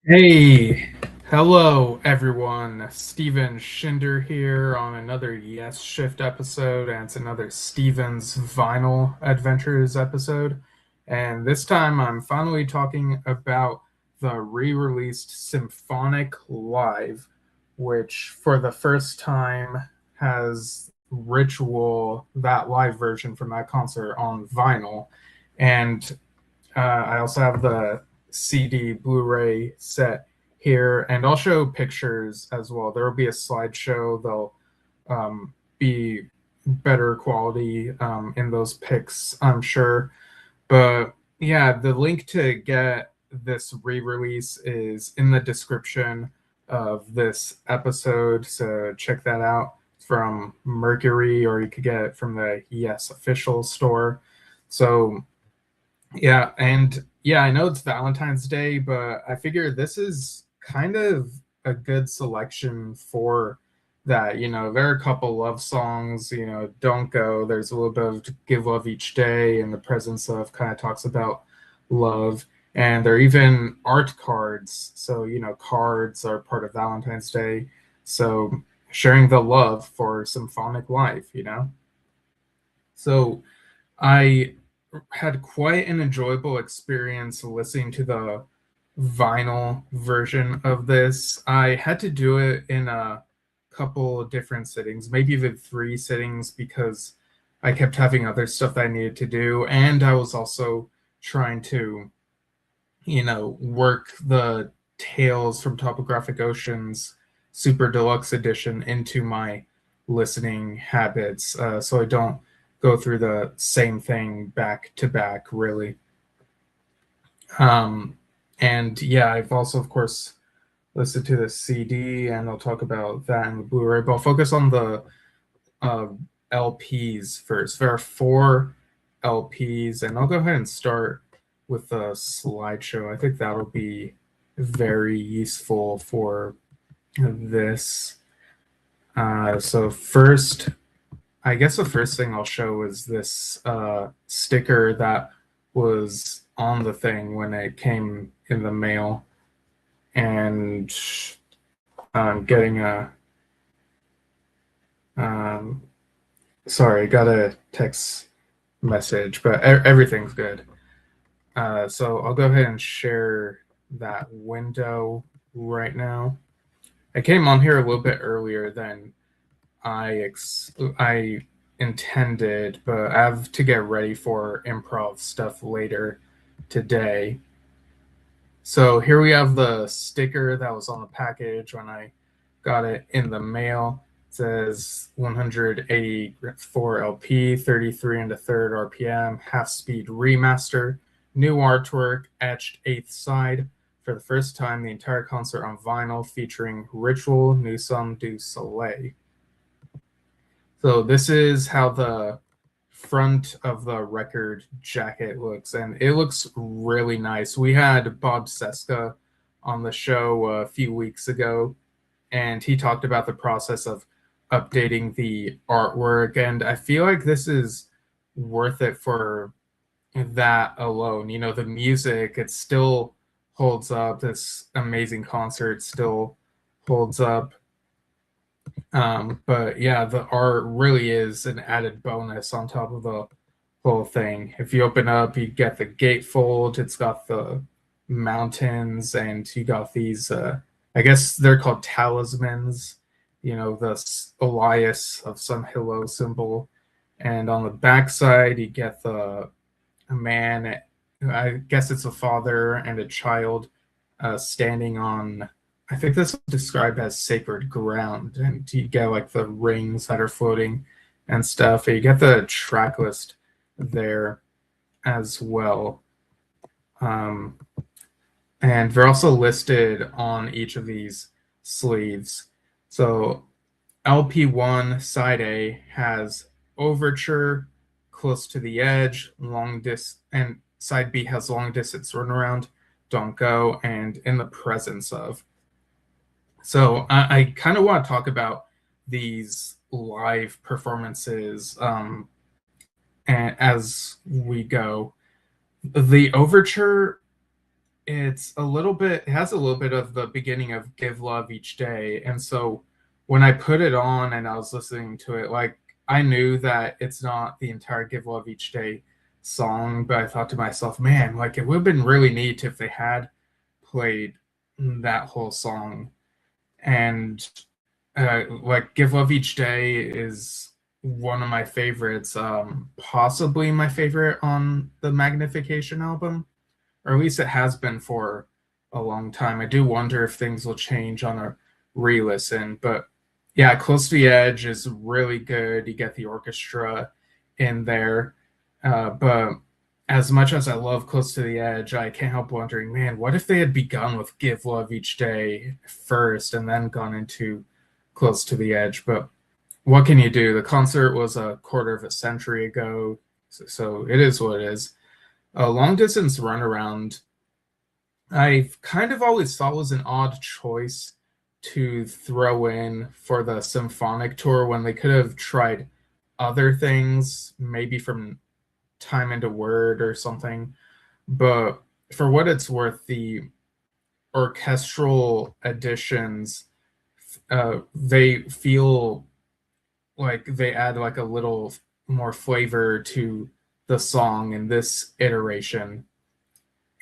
Hey, hello everyone. Steven Shinder here on another Yesshift episode, and it's another Steven's Vinyl Adventures episode. And this time I'm finally talking about the re-released Symphonic Live, which for the first time has Ritual, that live version from that concert on vinyl. And I also have the CD Blu-ray set here, and I'll show pictures as well. There will be a slideshow. They'll be better quality in those pics, I'm sure. But yeah, the link to get this re-release is in the description of this episode, so check that out. It's from Mercury, or you could get it from the Yes official store. So yeah, and yeah, I know it's Valentine's Day, but I figure this is kind of a good selection for that. There are a couple love songs, Don't Go. There's a little bit of Give Love Each Day, and The Presence Of kind of talks about love. And there are even art cards. So, cards are part of Valentine's Day. So, sharing the love for symphonic life. So, I had quite an enjoyable experience listening to the vinyl version of this. I had to do it in a couple different sittings, maybe even three sittings, because I kept having other stuff that I needed to do. And I was also trying to, work the Tales from Topographic Oceans Super Deluxe Edition into my listening habits, so I don't go through the same thing back to back, really. Um, and yeah, I've also, of course, listened to the CD, and I'll talk about that in the Blu-ray. But I'll focus on the uh, LPs first. There are four LPs, and I'll go ahead and start with the slideshow. I think that'll be very useful for this. So first, I guess the first thing I'll show is this sticker that was on the thing when it came in the mail, and I'm getting a um, sorry, I got a text message, but everything's good. So I'll go ahead and share that window right now. I came on here a little bit earlier than I intended, but I have to get ready for improv stuff later today. So here we have the sticker that was on the package when I got it in the mail. It says 184 LP, 33 and a third RPM, half speed remaster, new artwork, etched eighth side. For the first time, the entire concert on vinyl featuring Ritual Nous Sommes du Soleil. So this is how the front of the record jacket looks, and it looks really nice. We had Bob Seska on the show a few weeks ago, and he talked about the process of updating the artwork, and I feel like this is worth it for that alone. The music, it still holds up. This amazing concert still holds up. But yeah, the art really is an added bonus on top of the whole thing. If you open up, you get the gatefold. It's got the mountains, and you got these. I guess they're called talismans. The Elias of some Hilo symbol, and on the backside, you get the a man. I guess it's a father and a child standing on, I think this is described as sacred ground, and you get like the rings that are floating and stuff. You get the track list there as well. Um, and they're also listed on each of these sleeves. So LP1 side A has Overture, Close to the Edge, and side B has Long Distance Runaround, Don't Go, and In the Presence Of. So I kind of want to talk about these live performances and as we go. The overture, it's a little bit, it has a little bit of the beginning of Give Love Each Day. And so when I put it on and I was listening to it, like I knew that it's not the entire Give Love Each Day song, but I thought to myself, man, like it would have been really neat if they had played that whole song. And like Give Love Each Day is one of my favorites, possibly my favorite on the Magnification album, or at least it has been for a long time. I do wonder if things will change on a re-listen, but yeah, Close to the Edge is really good. You get the orchestra in there, but as much as I love Close to the Edge, I can't help wondering, man, what if they had begun with Give Love Each Day first and then gone into Close to the Edge? But what can you do? The concert was a quarter of a century ago, so it is what it is. A long distance runaround, I've kind of always thought was an odd choice to throw in for the Symphonic tour when they could have tried other things, maybe from Time into Word or something. But for what it's worth, the orchestral additions, they feel like they add like a little more flavor to the song in this iteration.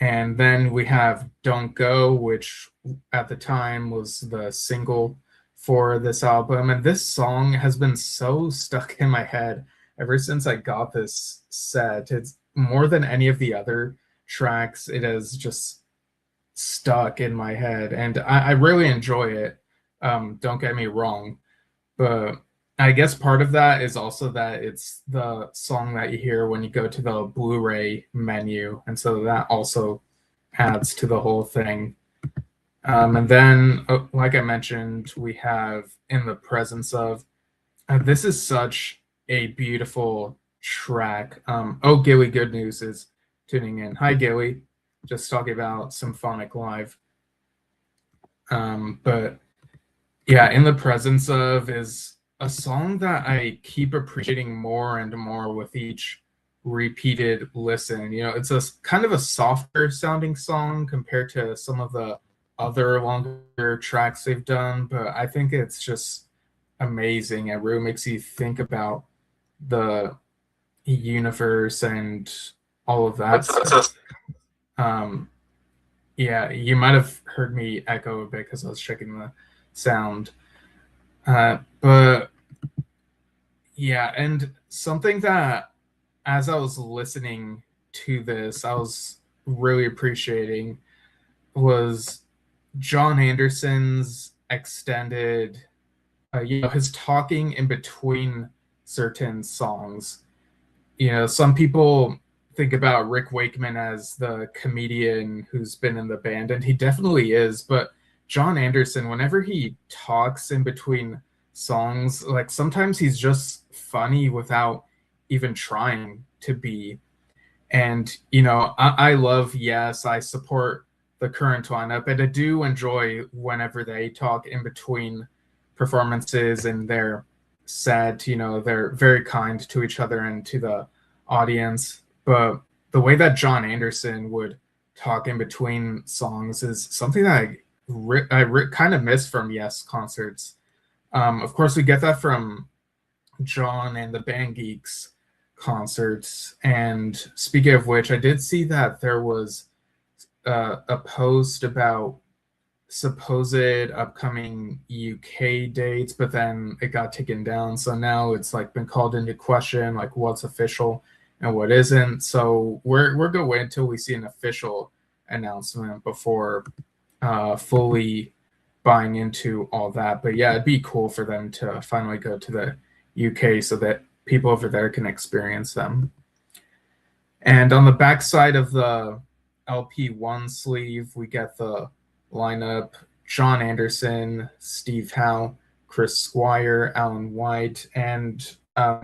And then we have Don't Go, which at the time was the single for this album. And this song has been so stuck in my head ever since I got this set. It's more than any of the other tracks, it has just stuck in my head. And I really enjoy it. Don't get me wrong. But I guess part of that is also that it's the song that you hear when you go to the Blu-ray menu, and so that also adds to the whole thing. And then, like I mentioned, we have In the Presence of. This is such a beautiful track. Oh, Gilly Good News is tuning in. Hi, Gilly. Just talking about Symphonic Live. But yeah, In the Presence of is a song that I keep appreciating more and more with each repeated listen. You know, it's a kind of a softer sounding song compared to some of the other longer tracks they've done, but I think it's just amazing. It really makes you think about the universe and all of that stuff. Um, yeah, you might have heard me echo a bit because I was checking the sound. But yeah, and something that as I was listening to this, I was really appreciating was John Anderson's extended, his talking in between certain songs. You know, some people think about Rick Wakeman as the comedian who's been in the band, and he definitely is. But John Anderson, whenever he talks in between songs, like sometimes he's just funny without even trying to be. And, I love, yes, I support the current lineup, and I do enjoy whenever they talk in between performances and they're sad, they're very kind to each other and to the audience. But the way that John Anderson would talk in between songs is something that kind of miss from Yes concerts. Of course, we get that from John and the Band Geeks concerts. And speaking of which, I did see that there was a post about supposed upcoming UK dates, but then it got taken down. So now it's like been called into question, like what's official and what isn't. So we're gonna wait until we see an official announcement before fully buying into all that. But yeah, it'd be cool for them to finally go to the UK so that people over there can experience them. And on the back side of the LP1 sleeve, we get the lineup: John Anderson, Steve Howe, Chris Squire, Alan White, and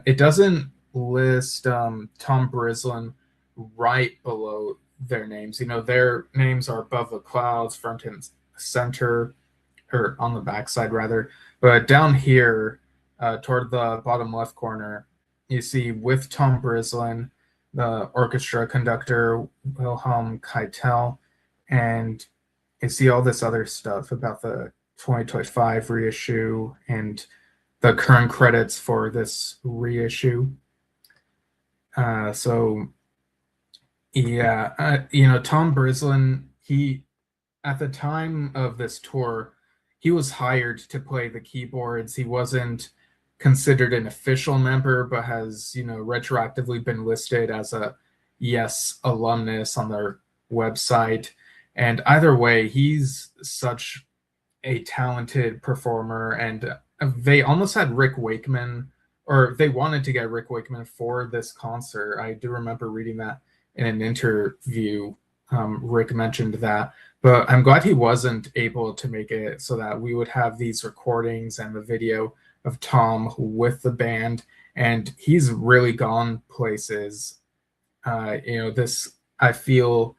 it doesn't list Tom Brislin right below their names. Their names are above the clouds, front and center, or on the backside rather. But down here, toward the bottom left corner, you see with Tom Brislin, the orchestra conductor Wilhelm Keitel, and you see all this other stuff about the 2025 reissue and the current credits for this reissue. So yeah, Tom Brislin, he at the time of this tour, he was hired to play the keyboards. He wasn't considered an official member, but has, retroactively been listed as a Yes alumnus on their website. And either way, he's such a talented performer. And they almost had Rick Wakeman, or they wanted to get Rick Wakeman for this concert. I do remember reading that in an interview. Rick mentioned that, but I'm glad he wasn't able to make it so that we would have these recordings and the video of Tom with the band. And he's really gone places. This, I feel,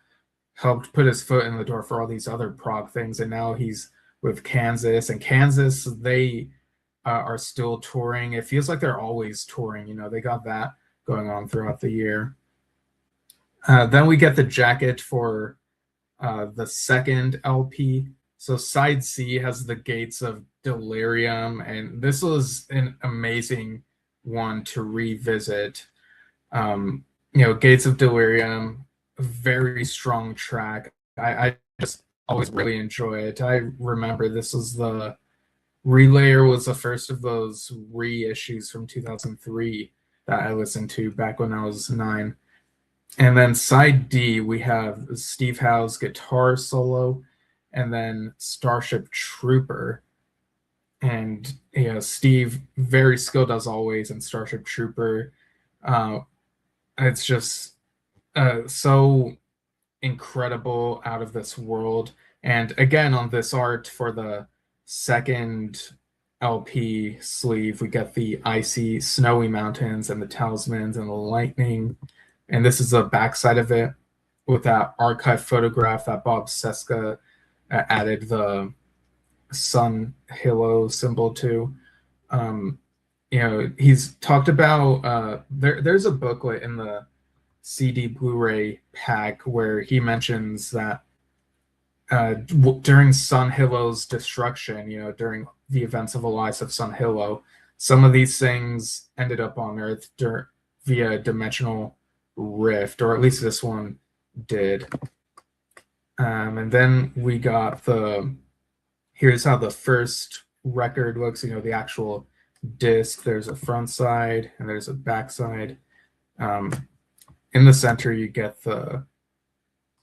helped put his foot in the door for all these other prog things. And now he's with Kansas, and Kansas, they are still touring. It feels like they're always touring. They got that going on throughout the year. Then we get the jacket for the second LP. So side C has the Gates of Delirium, and this was an amazing one to revisit. Gates of Delirium, a very strong track. I just always really enjoy it. I remember this was the Relayer was the first of those reissues from 2003 that I listened to back when I was 9. And then side D, we have Steve Howe's guitar solo, and then Starship Trooper. And Steve, very skilled as always in Starship Trooper. It's just so incredible, out of this world. And again, on this art for the second LP sleeve, we get the icy, snowy mountains and the talismans and the lightning. And this is the backside of it with that archive photograph that Bob Seska added the sun halo symbol to. He's talked about there's a booklet in the CD Blu-ray pack where he mentions that during Sun Hilo's destruction, during the events of Elias of Sun Hilo, some of these things ended up on Earth via dimensional rift, or at least this one did. And then we got here's how the first record looks, the actual disc. There's a front side and there's a back side. In the center, you get the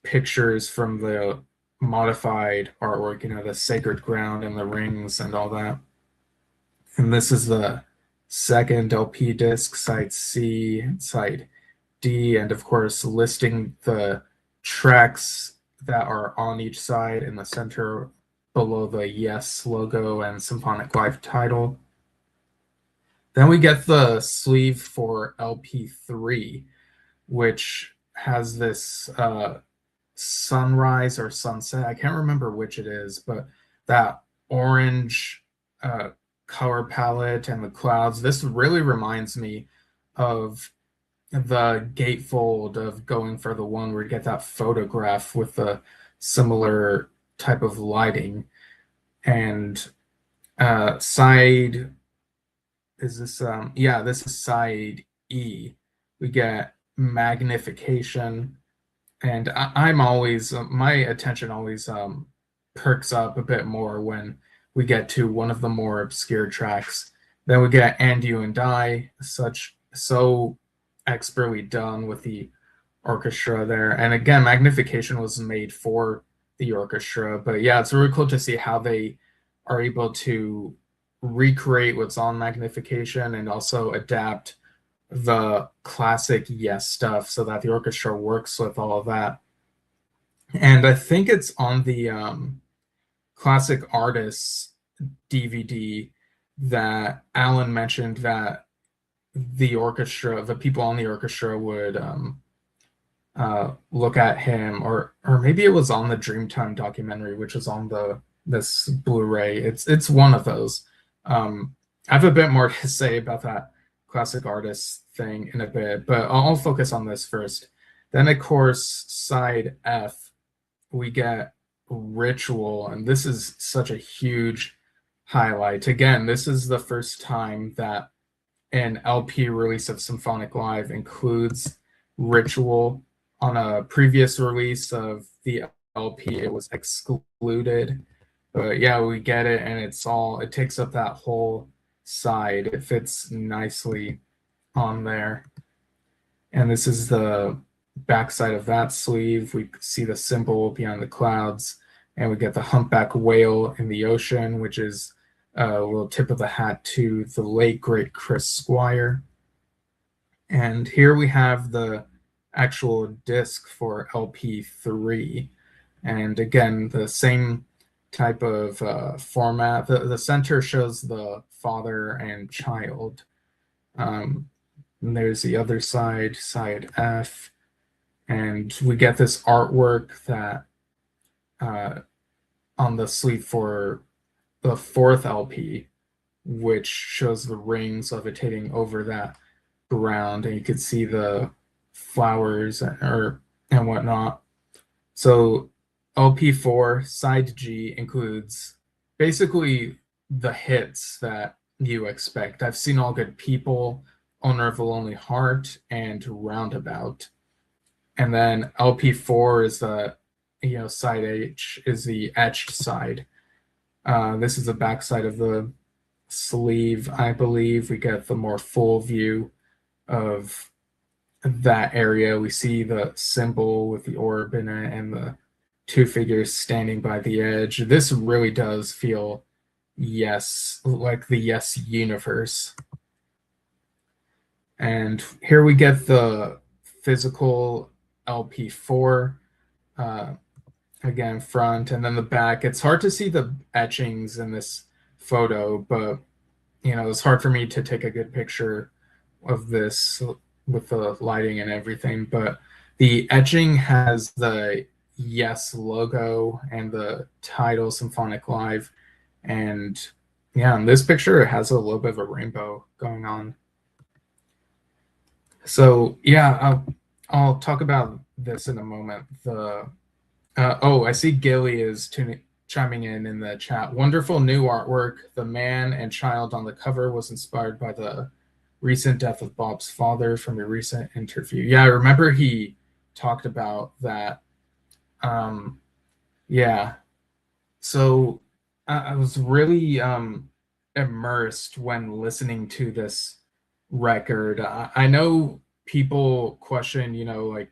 pictures from the modified artwork, the sacred ground and the rings and all that. And this is the second LP disc, side C, side D, and of course listing the tracks that are on each side in the center below the Yes logo and Symphonic Live title. Then we get the sleeve for LP3, which has this sunrise or sunset. I can't remember which it is, but that orange color palette and the clouds. This really reminds me of the gatefold of Going for the One, where you get that photograph with a similar type of lighting. And side is this this is side E. We get magnification, and I'm always my attention always perks up a bit more when we get to one of the more obscure tracks. Then we get And You and I, so expertly done with the orchestra there. And again, magnification was made for the orchestra, but yeah, it's really cool to see how they are able to recreate what's on magnification and also adapt the classic Yes stuff so that the orchestra works with all of that. And I think it's on the classic artists DVD that Alan mentioned that the orchestra, the people on the orchestra would look at him, or maybe it was on the Dreamtime documentary, which is on this Blu-ray. It's one of those. I have a bit more to say about that classic artist thing in a bit, but I'll focus on this first. Then, of course, side F we get Ritual, and this is such a huge highlight. Again, this is the first time that an LP release of Symphonic Live includes Ritual. On a previous release of the LP, it was excluded. But yeah, we get it, and it takes up that whole side. It fits nicely on there. And this is the backside of that sleeve. We see the symbol beyond the clouds, and we get the humpback whale in the ocean, which is a little tip of the hat to the late great Chris Squire. And here we have the actual disc for LP3. And again, the same type of format. The center shows the father and child. And there's the other side, side F. And we get this artwork that on the sleeve for the fourth LP, which shows the rings levitating over that ground, and you could see the flowers and whatnot. So LP4 side G includes basically the hits that you expect. I've Seen All Good People, Owner of a Lonely Heart, and Roundabout. And then LP4 is the side H is the etched side. This is the back side of the sleeve, I believe. We get the more full view of that area. We see the symbol with the orb in it and the two figures standing by the edge. This really does feel like the Yes universe. And here we get the physical LP4, again, front, and then the back. It's hard to see the etchings in this photo, but it's hard for me to take a good picture of this with the lighting and everything. But the etching has the Yes logo and the title Symphonic Live. And yeah, in this picture, it has a little bit of a rainbow going on. So yeah, I'll talk about this in a moment. I see Gilly is chiming in the chat. Wonderful new artwork. The man and child on the cover was inspired by the recent death of Bob's father from your recent interview. Yeah, I remember he talked about that. Yeah. So I was really immersed when listening to this record. I know people question, like,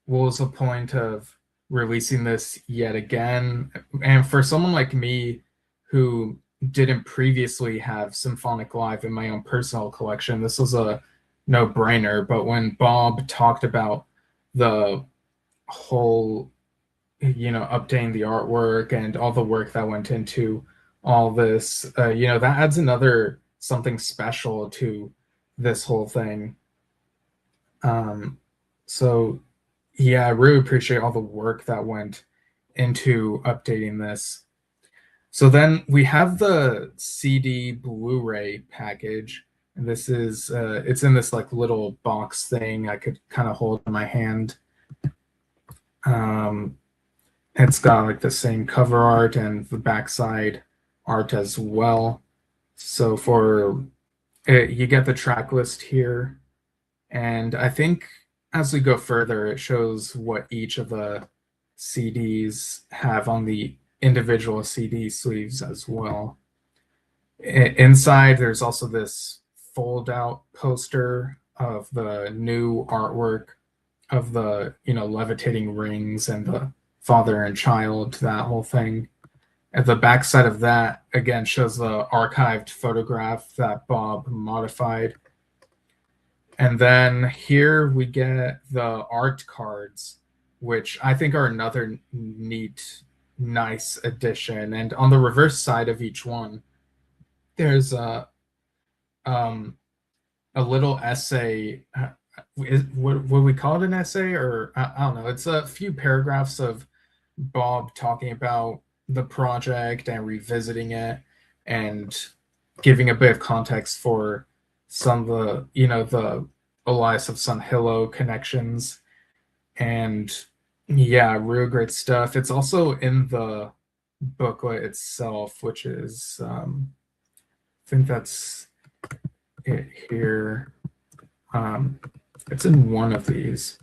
what was the point of releasing this yet again? And for someone like me who didn't previously have Symphonic Live in my own personal collection, this was a no-brainer. But when Bob talked about the whole, updating the artwork and all the work that went into all this, that adds another something special to this whole thing. So yeah, I really appreciate all the work that went into updating this. So then we have the CD Blu-ray package, and this is it's in this like little box thing I could kind of hold in my hand. It's got like the same cover art and the backside art as well. So for it, you get the track list here, and I think as we go further, it shows what each of the CDs have on the individual CD sleeves as well. Inside, there's also this fold-out poster of the new artwork of the levitating rings and the father and child, that whole thing. At the backside of that, again, shows the archived photograph that Bob modified. And then here we get the art cards, which I think are another neat, nice addition. And on the reverse side of each one, there's a little essay. Would we call it an essay? Or I don't know. It's a few paragraphs of Bob talking about the project and revisiting it and giving a bit of context for some of the Elias of Sun Hillo connections. And Yeah, real great stuff. It's also in the booklet itself, which is I think that's it here. Um, it's in one of these.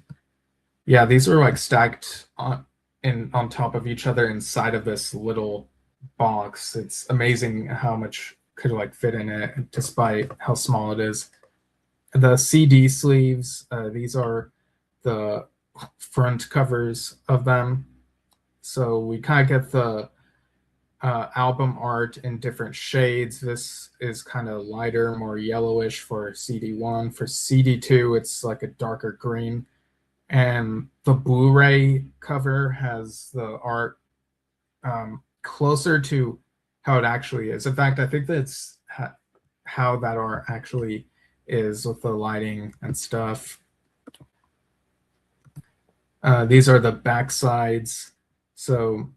Yeah, these are like stacked on top of each other inside of this little box. It's amazing how much could like fit in it, despite how small it is. The CD sleeves, these are the front covers of them. So we kind of get the album art in different shades. This is kind of lighter, more yellowish for CD1. For CD2, it's like a darker green. And the Blu-ray cover has the art closer to how it actually is. In fact, I think that's how that art actually is with the lighting and stuff. These are the back sides. So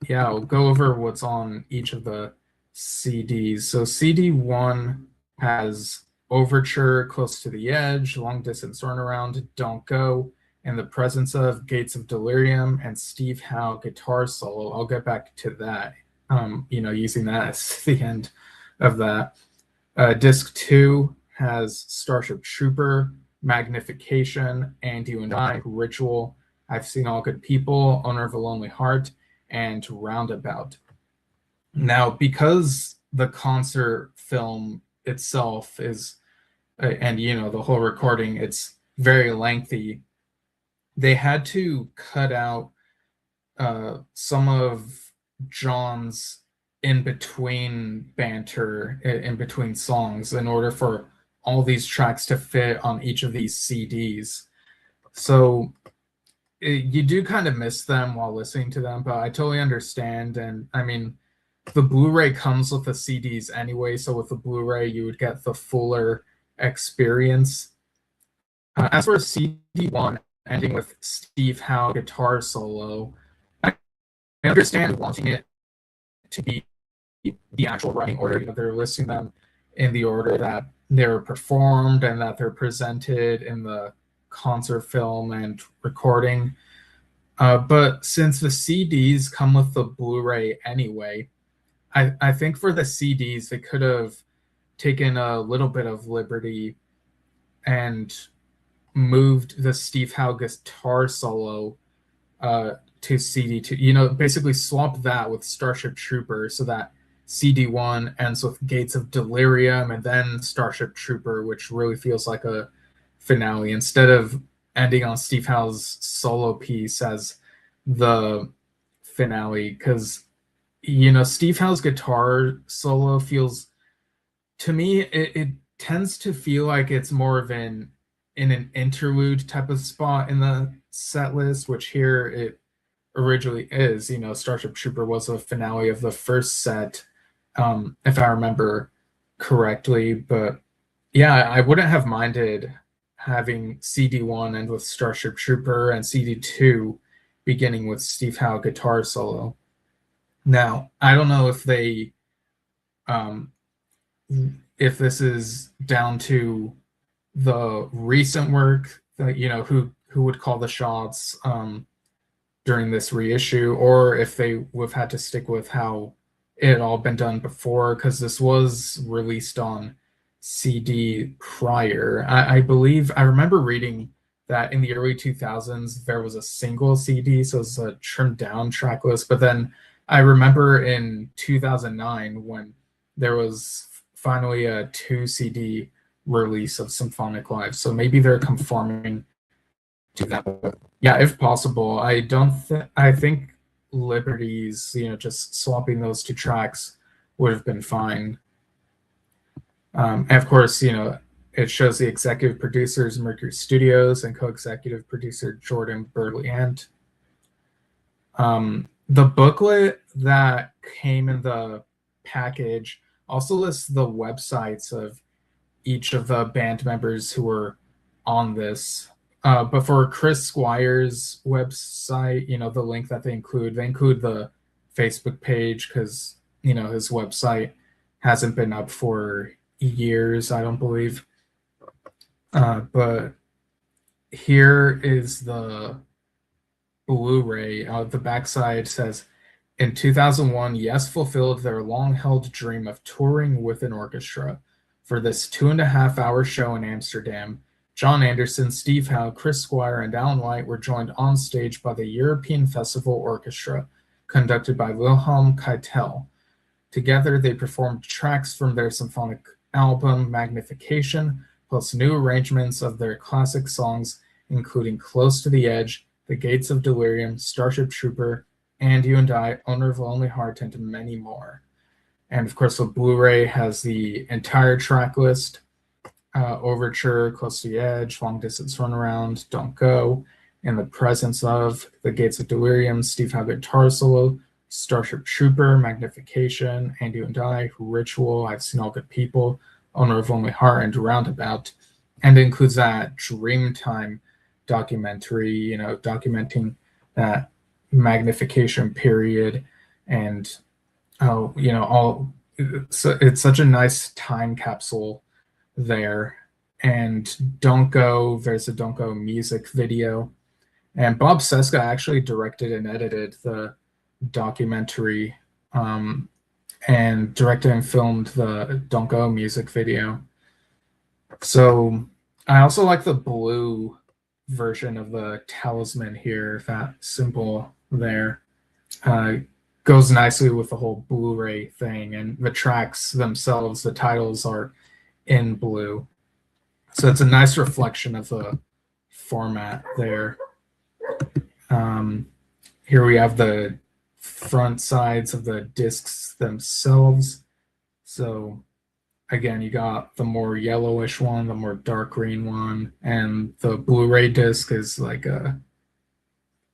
yeah, I'll go over what's on each of the CDs. So CD1 has Overture, Close to the Edge, Long Distance Runaround, Don't Go, In the Presence of, Gates of Delirium, and Steve Howe guitar solo. I'll get back to that, using that as the end of that. Disc 2 has Starship Trooper, Magnification, And You and I, Ritual, I've Seen All Good People, Owner of a Lonely Heart, and Roundabout. Now, because the concert film itself is, and the whole recording, it's very lengthy, they had to cut out some of John's in between banter, in between songs, in order for all these tracks to fit on each of these CDs. So you do kind of miss them while listening to them, but I totally understand. And I mean, the Blu-ray comes with the CDs anyway, so with the Blu-ray, you would get the fuller experience. As for CD1 ending with Steve Howe guitar solo, I understand wanting it to be the actual running order. They're listing them in the order that they're performed and that they're presented in the concert film and recording. But since the CDs come with the Blu-ray anyway, I think for the CDs they could have taken a little bit of liberty and moved the Steve Howe guitar solo to CD2. Basically swap that with Starship Trooper so that CD1 ends with Gates of Delirium and then Starship Trooper, which really feels like a finale, instead of ending on Steve Howe's solo piece as the finale. Because Steve Howe's guitar solo feels, to me, it tends to feel like it's more of in an interlude type of spot in the set list, which here it originally is. Starship Trooper was a finale of the first set, if I remember correctly. But yeah, I wouldn't have minded having CD1 end with Starship Trooper and CD2 beginning with Steve Howe guitar solo. Now, I don't know um, if this is down to the recent work that who would call the shots during this reissue, or if they would have had to stick with how it had all been done before, because this was released on CD prior. I believe I remember reading that in the early 2000s there was a single CD, so it's a trimmed down track list. But then I remember in 2009 when there was finally a 2 CD release of Symphonic Live. So maybe they're conforming to that. But yeah, if possible, I think Liberties, just swapping those two tracks would have been fine. And of course, it shows the executive producers Mercury Studios and co-executive producer Jordan Burliant. The booklet that came in the package also lists the websites of each of the band members who were on this. But for Chris Squire's website, the link that they include the Facebook page, because his website hasn't been up for years, I don't believe. But here is the Blu-ray. The backside says, in 2001, Yes fulfilled their long-held dream of touring with an orchestra. For this 2.5-hour show in Amsterdam, John Anderson, Steve Howe, Chris Squire, and Alan White were joined on stage by the European Festival Orchestra, conducted by Wilhelm Keitel. Together, they performed tracks from their symphonic album Magnification, plus new arrangements of their classic songs, including Close to the Edge, The Gates of Delirium, Starship Trooper, And You and I, Owner of a Lonely Heart, and many more. And of course, the Blu-ray has the entire track list: Overture, Close to the Edge, Long Distance Runaround, Don't Go, In the Presence of, The Gates of Delirium, Steve Howe guitar solo, Starship Trooper, Magnification, And You and I, Ritual, I've Seen All Good People, Owner of Lonely Heart, and Roundabout. And it includes that Dreamtime documentary, documenting that Magnification period, and it's such a nice time capsule there. And Don't Go, there's a Don't Go music video, and Bob Seska actually directed and edited the documentary, and directed and filmed the Don't Go music video. So I also like the blue version of the talisman here, that symbol there. Goes nicely with the whole Blu-ray thing, and the tracks themselves, the titles are in blue. So it's a nice reflection of the format there. Here we have the front sides of the discs themselves. So again, you got the more yellowish one, the more dark green one, and the Blu-ray disc is like a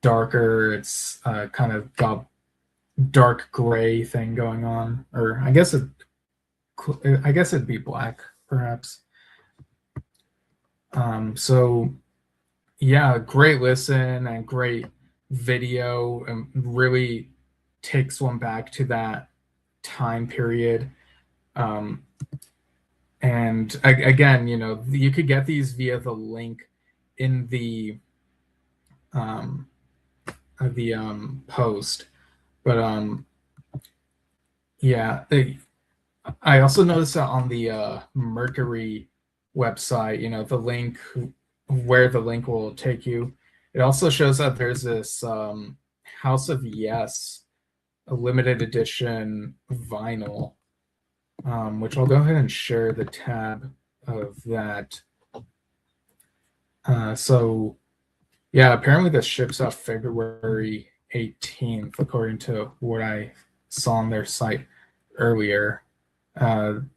darker, it's kind of got dark gray thing going on, or I guess it'd be black, perhaps. So yeah, great listen and great video, and really takes one back to that time period. And again, you could get these via the link in the post. But yeah, I also noticed that on the Mercury website, the link, where the link will take you, it also shows that there's this House of Yes, a limited edition vinyl, which I'll go ahead and share the tab of that. So yeah, apparently this ships out February 18th, according to what I saw on their site earlier.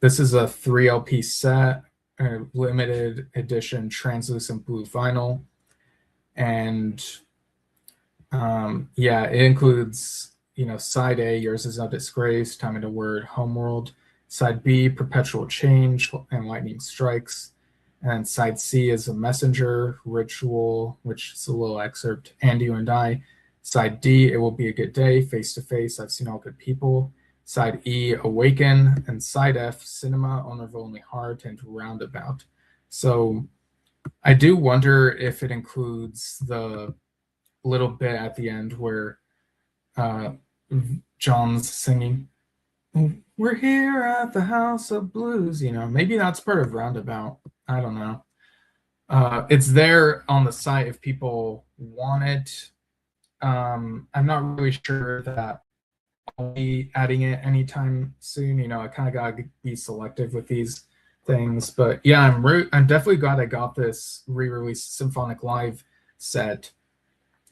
This is a 3 LP set, a limited edition translucent blue vinyl. And yeah, it includes, side A, Yours Is No Disgrace, Time and a Word, Homeworld. Side B, Perpetual Change and Lightning Strikes. And side C is A Messenger, Ritual, which is a little excerpt, And You and I. Side D, It Will Be a Good Day, Face to Face, I've Seen All Good People. Side E, Awaken. And side F, Cinema, Owner of a Lonely Heart, and Roundabout. So I do wonder if it includes the little bit at the end where John's singing, "We're here at the House of Blues," maybe that's part of Roundabout. I don't know. It's there on the site if people want it. I'm not really sure that I'll be adding it anytime soon. I kind of gotta be selective with these things. But yeah, I'm definitely glad I got this re-release Symphonic Live set.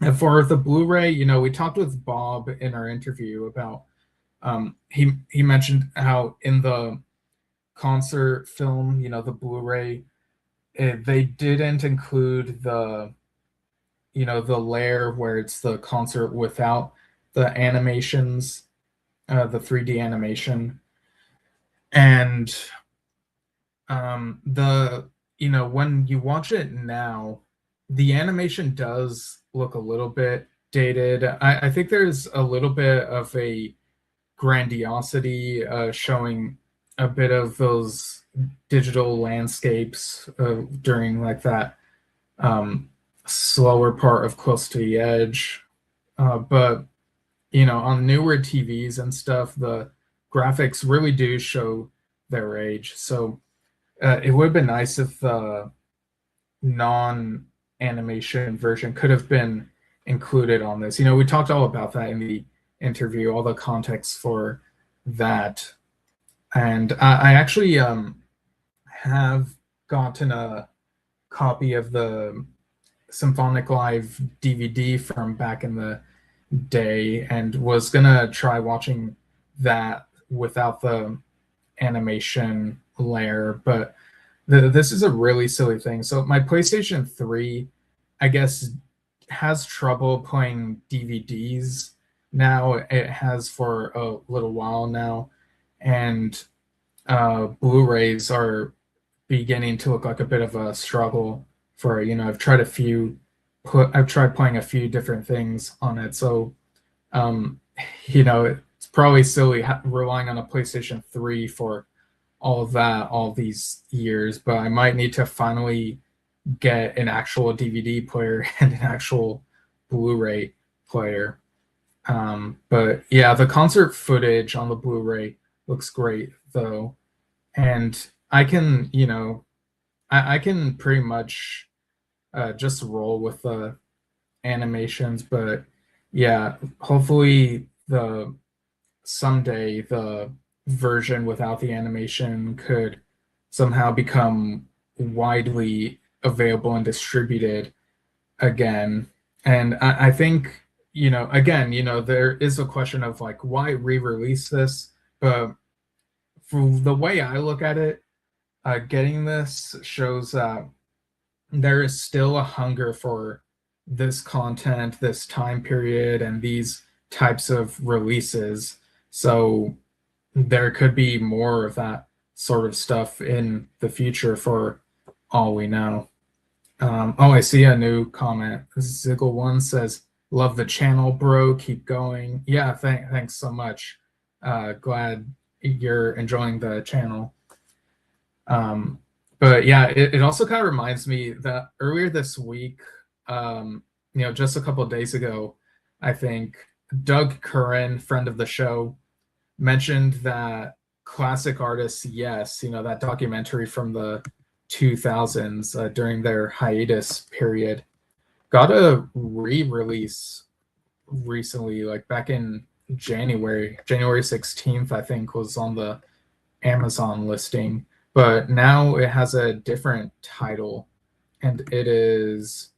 And for the Blu-ray, we talked with Bob in our interview about, he mentioned how in the concert film, the Blu-ray, they didn't include the layer where it's the concert without the animations, the 3D animation. And when you watch it now, the animation does look a little bit dated. I think there's a little bit of a grandiosity, showing a bit of those digital landscapes during like that slower part of Close to the Edge, But on newer TVs and stuff, the graphics really do show their age. So it would have been nice if the non-animation version could have been included on this. We talked all about that in the interview, all the context for that. And I actually have gotten a copy of the Symphonic Live DVD from back in the day and was gonna try watching that without the animation layer, but this is a really silly thing. So my PlayStation 3, I guess, has trouble playing DVDs now. It has for a little while now, and Blu-rays are beginning to look like a bit of a struggle for I've tried playing a few different things on it. So um, it's probably silly relying on a PlayStation 3 for all of that all these years, but I might need to finally get an actual DVD player and an actual Blu-ray player. But yeah, the concert footage on the Blu-ray looks great though, and I can pretty much just roll with the animations, but yeah, hopefully the someday the version without the animation could somehow become widely available and distributed again. And I think, again, there is a question of like, why re-release this? But from the way I look at it, getting this shows that there is still a hunger for this content, this time period, and these types of releases. So there could be more of that sort of stuff in the future for all we know. I see a new comment. Ziggle1 says, "Love the channel, bro. Keep going." Yeah, thanks so much. Glad you're enjoying the channel. But yeah, it also kind of reminds me that earlier this week, just a couple of days ago, I think Doug Curran, friend of the show, mentioned that classic artists, yes, that documentary from the 2000s during their hiatus period, got a re-release recently, like back in January 16th, I think, was on the Amazon listing. But now it has a different title, and it is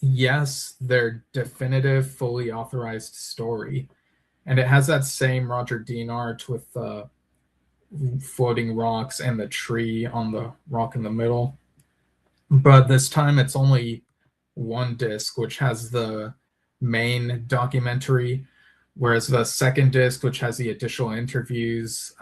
Yes, Their Definitive Fully Authorized Story. And it has that same Roger Dean art with the floating rocks and the tree on the rock in the middle. But this time it's only one disc, which has the main documentary, whereas the second disc, which has the additional interviews,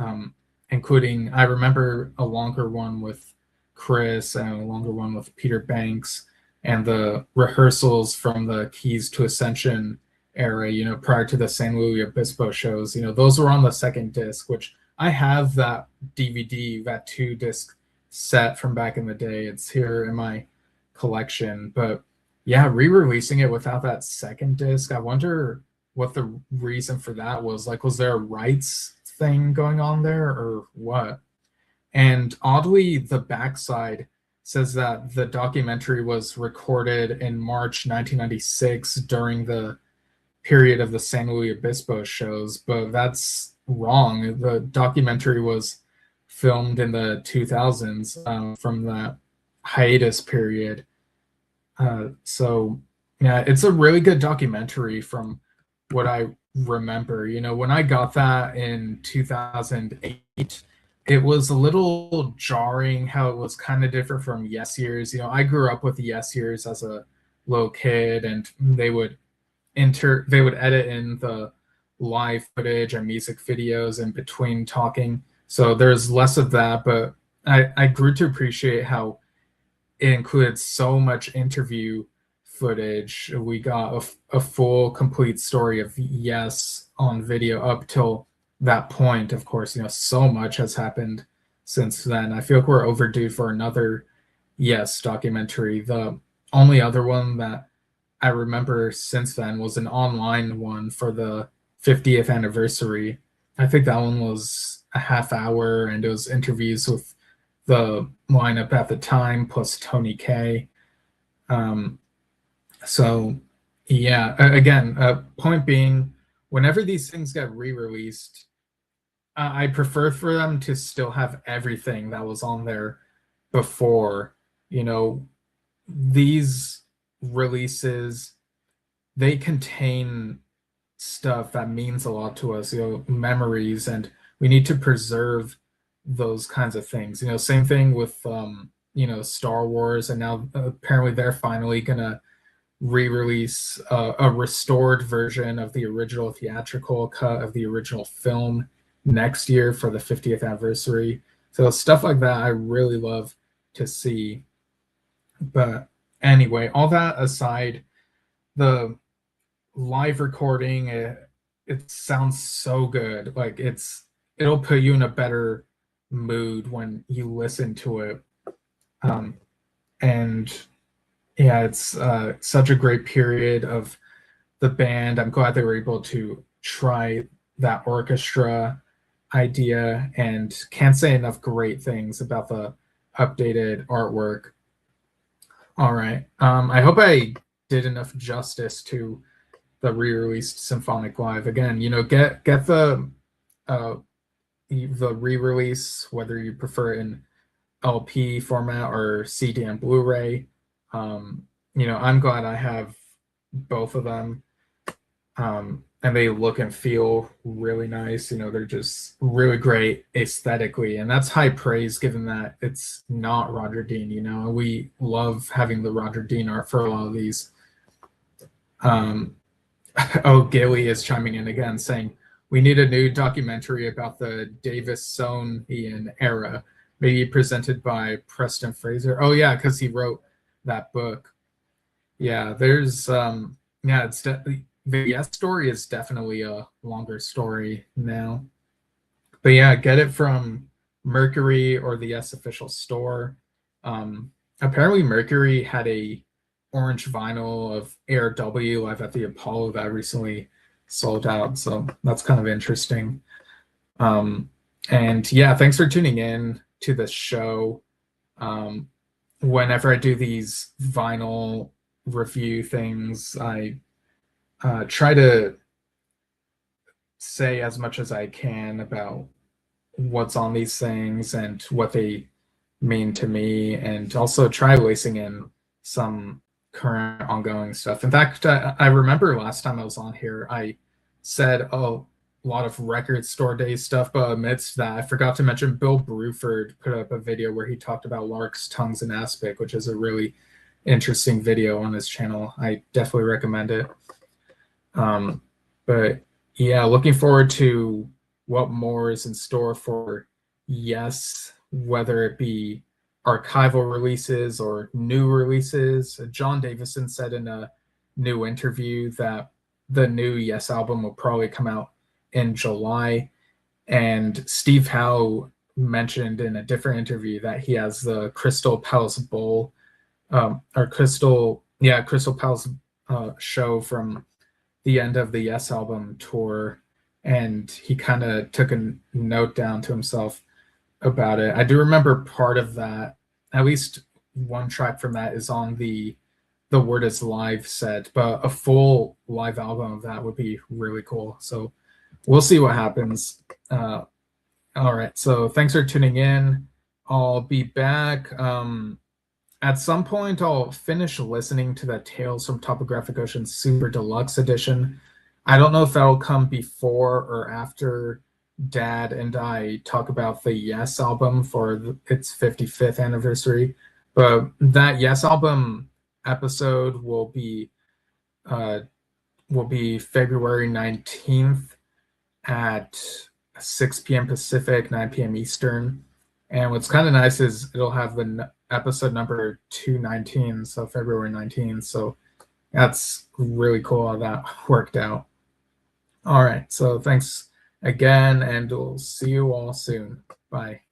including, I remember a longer one with Chris and a longer one with Peter Banks, and the rehearsals from the Keys to Ascension era, prior to the San Luis Obispo shows, those were on the second disc, which I have that DVD, that 2-disc set from back in the day. It's here in my collection. But yeah, re-releasing it without that second disc, I wonder what the reason for that was. Like, was there a rights thing going on there or what? And oddly, the backside says that the documentary was recorded in March 1996 during the period of the San Luis Obispo shows, but that's wrong. The documentary was filmed in the 2000s, from that hiatus period. So yeah, it's a really good documentary from what I remember. When I got that in 2008, it was a little jarring how it was kind of different from Yes Years. I grew up with the Yes Years as a little kid, and they would edit in the live footage and music videos in between talking. So there's less of that, but I grew to appreciate how it included so much interview footage. We got a full, complete story of Yes on video up till that point. Of course, so much has happened since then. I feel like we're overdue for another Yes documentary. The only other one that I remember since then was an online one for the 50th anniversary. I think that one was a half hour, and it was interviews with the lineup at the time plus Tony K. Um, so, yeah, again, point being, whenever these things get re-released, I prefer for them to still have everything that was on there before. You know, these releases, they contain stuff that means a lot to us, memories, and we need to preserve those kinds of things. Same thing with Star Wars, and now apparently they're finally gonna re-release a restored version of the original theatrical cut of the original film next year for the 50th anniversary. So stuff like that I really love to see. But anyway, all that aside, the live recording, it sounds so good. Like it'll put you in a better mood when you listen to it. And yeah, it's such a great period of the band. I'm glad they were able to try that orchestra idea, and can't say enough great things about the updated artwork. All right. I hope I did enough justice to the re-released Symphonic Live. Again, get the re-release, whether you prefer it in LP format or CD and Blu-ray. I'm glad I have both of them. And they look and feel really nice. They're just really great aesthetically, and that's high praise given that it's not Roger Dean. And we love having the Roger Dean art for a lot of these. Oh, Gilly is chiming in again saying, we need a new documentary about the Davisonian era, maybe presented by Preston Fraser. Oh yeah, because he wrote that book. Yeah, there's it's definitely, the Yes story is definitely a longer story now. But yeah, get it from Mercury or the Yes official store. Apparently Mercury had a orange vinyl of ARW Live at the Apollo that recently sold out, so that's kind of interesting. And yeah, thanks for tuning in to the show. Whenever I do these vinyl review things, I try to say as much as I can about what's on these things and what they mean to me, and also try lacing in some current ongoing stuff. In fact, I remember last time I was on here, I said, a lot of record store day stuff, but amidst that, I forgot to mention Bill Bruford put up a video where he talked about Lark's Tongues and Aspic, which is a really interesting video on his channel. I definitely recommend it. But yeah, looking forward to what more is in store for Yes, whether it be archival releases or new releases. John Davison said in a new interview that the new Yes album will probably come out in July. And Steve Howe mentioned in a different interview that he has the Crystal Palace Bowl, or Crystal Palace show from the end of the Yes album tour, and he kind of took a note down to himself about it. I do remember part of that, at least one track from that is on the Word is Live set, but a full live album of that would be really cool. So we'll see what happens. All right, so thanks for tuning in. I'll be back. At some point, I'll finish listening to the Tales from Topographic Ocean Super Deluxe Edition. I don't know if that'll come before or after Dad and I talk about the Yes album for its 55th anniversary, but that Yes album episode will be February 19th at 6 p.m. Pacific, 9 p.m. Eastern. And what's kind of nice is it'll have the episode number 219, so February 19th. So that's really cool how that worked out. All right, so thanks again, and we'll see you all soon. Bye.